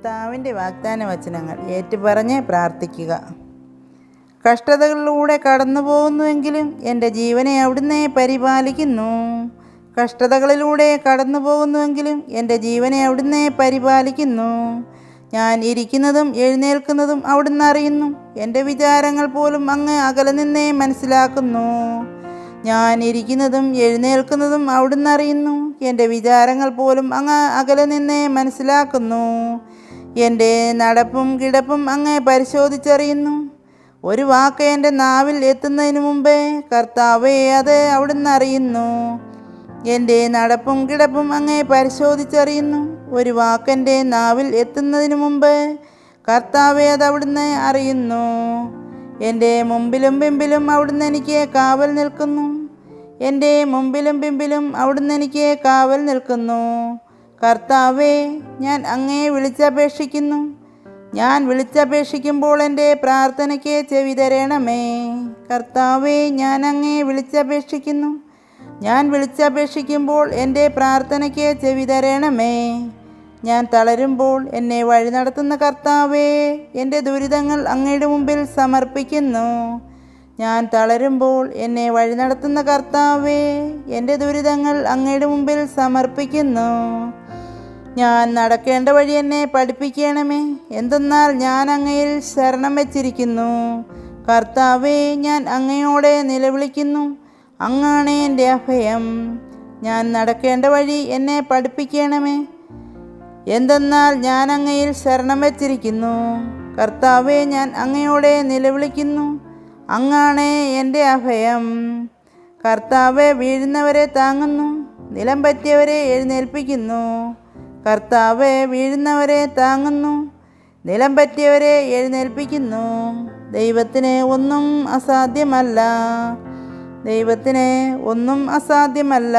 കർത്താവിൻ്റെ വാഗ്ദാന വചനങ്ങൾ ഏറ്റുപറഞ്ഞ് പ്രാർത്ഥിക്കുക. കഷ്ടതകളിലൂടെ കടന്നു പോകുന്നുവെങ്കിലും എൻ്റെ ജീവനെ അവിടുന്ന് പരിപാലിക്കുന്നു. കഷ്ടതകളിലൂടെ കടന്നു പോകുന്നുവെങ്കിലും എൻ്റെ ജീവനെ അവിടുന്ന് പരിപാലിക്കുന്നു. ഞാൻ ഇരിക്കുന്നതും എഴുന്നേൽക്കുന്നതും അവിടുന്ന് അറിയുന്നു. എൻ്റെ വിചാരങ്ങൾ പോലും അങ്ങ് അകലെ നിന്നേ മനസ്സിലാക്കുന്നു. ഞാൻ ഇരിക്കുന്നതും എഴുന്നേൽക്കുന്നതും അവിടുന്ന് അറിയുന്നു. എൻ്റെ വിചാരങ്ങൾ പോലും അങ്ങ് അകലെ നിന്നേ മനസ്സിലാക്കുന്നു. എൻ്റെ നടപ്പും കിടപ്പും അങ്ങ് പരിശോധിച്ചറിയുന്നു. ഒരു വാക്ക് എൻ്റെ നാവിൽ എത്തുന്നതിന് മുമ്പേ കർത്താവേ അത് അവിടുന്ന് അറിയുന്നു. എൻ്റെ നടപ്പും കിടപ്പും അങ്ങ് പരിശോധിച്ചറിയുന്നു. ഒരു വാക്കെൻ്റെ നാവിൽ എത്തുന്നതിന് മുമ്പ് കർത്താവേ അത് അവിടുന്ന് അറിയുന്നു. എൻ്റെ മുമ്പിലും പിമ്പിലും അവിടുന്ന് എനിക്ക് കാവൽ നിൽക്കുന്നു. എൻ്റെ മുമ്പിലും പിമ്പിലും അവിടുന്ന് എനിക്ക് കാവൽ നിൽക്കുന്നു. കർത്താവേ, ഞാൻ അങ്ങയെ വിളിച്ചപേക്ഷിക്കുന്നു. ഞാൻ വിളിച്ചപേക്ഷിക്കുമ്പോൾ എൻ്റെ പ്രാർത്ഥനയ്ക്ക് ചെവി തരണമേ. കർത്താവേ, ഞാൻ അങ്ങയെ വിളിച്ചപേക്ഷിക്കുന്നു. ഞാൻ വിളിച്ചപേക്ഷിക്കുമ്പോൾ എൻ്റെ പ്രാർത്ഥനയ്ക്ക് ചെവി തരണമേ. ഞാൻ തളരുമ്പോൾ എന്നെ വഴി നടത്തുന്ന കർത്താവേ, എൻ്റെ ദുരിതങ്ങൾ അങ്ങയുടെ മുമ്പിൽ സമർപ്പിക്കുന്നു. ഞാൻ തളരുമ്പോൾ എന്നെ വഴി നടത്തുന്ന കർത്താവേ, എൻ്റെ ദുരിതങ്ങൾ അങ്ങയുടെ മുമ്പിൽ സമർപ്പിക്കുന്നു. ഞാൻ നടക്കേണ്ട വഴി എന്നെ പഠിപ്പിക്കണമേ. എന്തെന്നാൽ ഞാൻ അങ്ങയിൽ ശരണം വച്ചിരിക്കുന്നു. കർത്താവേ, ഞാൻ അങ്ങയോടെ നിലവിളിക്കുന്നു. അങ്ങാണ് എൻ്റെ അഭയം. ഞാൻ നടക്കേണ്ട വഴി എന്നെ പഠിപ്പിക്കണമേ. എന്തെന്നാൽ ഞാൻ അങ്ങയിൽ ശരണം വച്ചിരിക്കുന്നു. കർത്താവേ, ഞാൻ അങ്ങയോടെ നിലവിളിക്കുന്നു. അങ്ങാണ് എൻ്റെ അഭയം. കർത്താവേ, വീഴുന്നവരെ താങ്ങുന്നു, നിലം പറ്റിയവരെ എഴുന്നേൽപ്പിക്കുന്നു. കർത്താവേ, വീഴുന്നവരെ താങ്ങുന്നു, നിലം പറ്റിയവരെ എഴുന്നേൽപ്പിക്കുന്നു. ദൈവത്തിന് ഒന്നും അസാധ്യമല്ല. ദൈവത്തിന് ഒന്നും അസാധ്യമല്ല.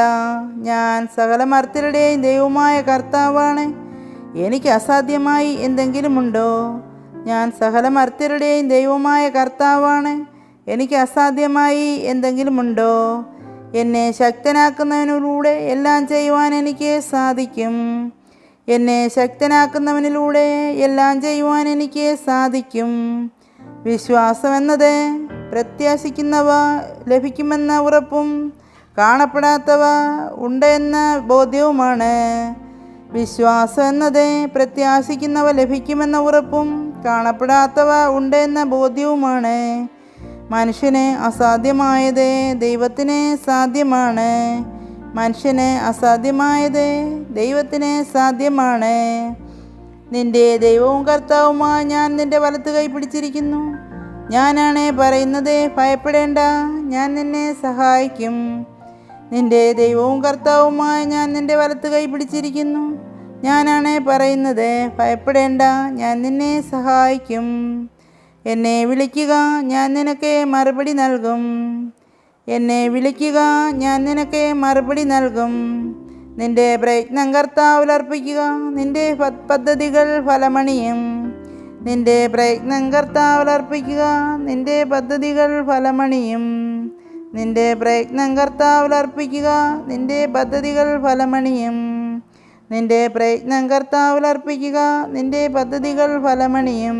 ഞാൻ സകല മർത്യരുടെയും ദൈവമായ കർത്താവാണ്. എനിക്ക് അസാധ്യമായി എന്തെങ്കിലുമുണ്ടോ? ഞാൻ സകല മർത്യരുടെയും ദൈവമായ കർത്താവാണ്. എനിക്ക് അസാധ്യമായി എന്തെങ്കിലുമുണ്ടോ? എന്നെ ശക്തനാക്കുന്നവനിലൂടെ എല്ലാം ചെയ്യുവാൻ എനിക്ക് സാധിക്കും. എന്നെ ശക്തനാക്കുന്നവനിലൂടെ എല്ലാം ചെയ്യുവാൻ എനിക്ക് സാധിക്കും. വിശ്വാസം എന്നത് പ്രത്യാശിക്കുന്നവ ലഭിക്കുമെന്ന ഉറപ്പും കാണപ്പെടാത്തവ ഉണ്ടെന്ന ബോധ്യവുമാണ്. വിശ്വാസം എന്നത് പ്രത്യാശിക്കുന്നവ ലഭിക്കുമെന്ന ഉറപ്പും കാണപ്പെടാത്തവ ഉണ്ടെന്ന ബോധ്യവുമാണ്. മനുഷ്യന് അസാധ്യമായത് ദൈവത്തിന് സാധ്യമാണ്. മനുഷ്യന് അസാധ്യമായത് ദൈവത്തിന് സാധ്യമാണ്. നിന്റെ ദൈവവും കർത്താവുമായി ഞാൻ നിന്റെ വലത്ത് കൈ പിടിച്ചിരിക്കുന്നു. ഞാനാണ് പറയുന്നത്, ഭയപ്പെടേണ്ട, ഞാൻ നിന്നെ സഹായിക്കും. നിന്റെ ദൈവവും കർത്താവുമായി ഞാൻ നിന്റെ വലത്ത് കൈ പിടിച്ചിരിക്കുന്നു. ഞാനാണ് പറയുന്നത്, ഭയപ്പെടേണ്ട, ഞാൻ നിന്നെ സഹായിക്കും. എന്നെ വിളിക്കുക, ഞാൻ നിനക്ക് മറുപടി നൽകും. എന്നെ വിളിക്കുക, ഞാൻ നിനക്ക് മറുപടി നൽകും. നിന്റെ പ്രയത്നം കർത്താവിൽ അർപ്പിക്കുക, നിന്റെ പദ്ധതികൾ ഫലമണിയും. നിന്റെ പ്രയത്നം കർത്താവിൽ അർപ്പിക്കുക, നിന്റെ പദ്ധതികൾ ഫലമണിയും. നിന്റെ പ്രയത്നം കർത്താവിൽ അർപ്പിക്കുക, നിന്റെ പദ്ധതികൾ ഫലമണിയും. നിന്റെ പ്രയത്നം കർത്താവിൽ അർപ്പിക്കുക, നിന്റെ പദ്ധതികൾ ഫലമണിയും.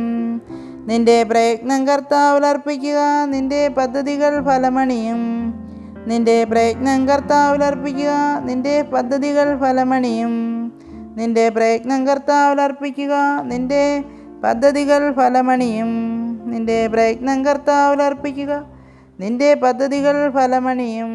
നിന്റെ പ്രയത്നം കർത്താവിൽ അർപ്പിക്കുക, നിന്റെ പദ്ധതികൾ ഫലമണിയും. നിന്റെ പ്രയത്നം കർത്താവിൽ അർപ്പിക്കുക, നിന്റെ പദ്ധതികൾ ഫലമണിയും. നിന്റെ പ്രയത്നം കർത്താവിൽ അർപ്പിക്കുക, നിന്റെ പദ്ധതികൾ ഫലമണിയും. നിന്റെ പ്രയത്നം കർത്താവിൽ അർപ്പിക്കുക, നിന്റെ പദ്ധതികൾ ഫലമണിയും.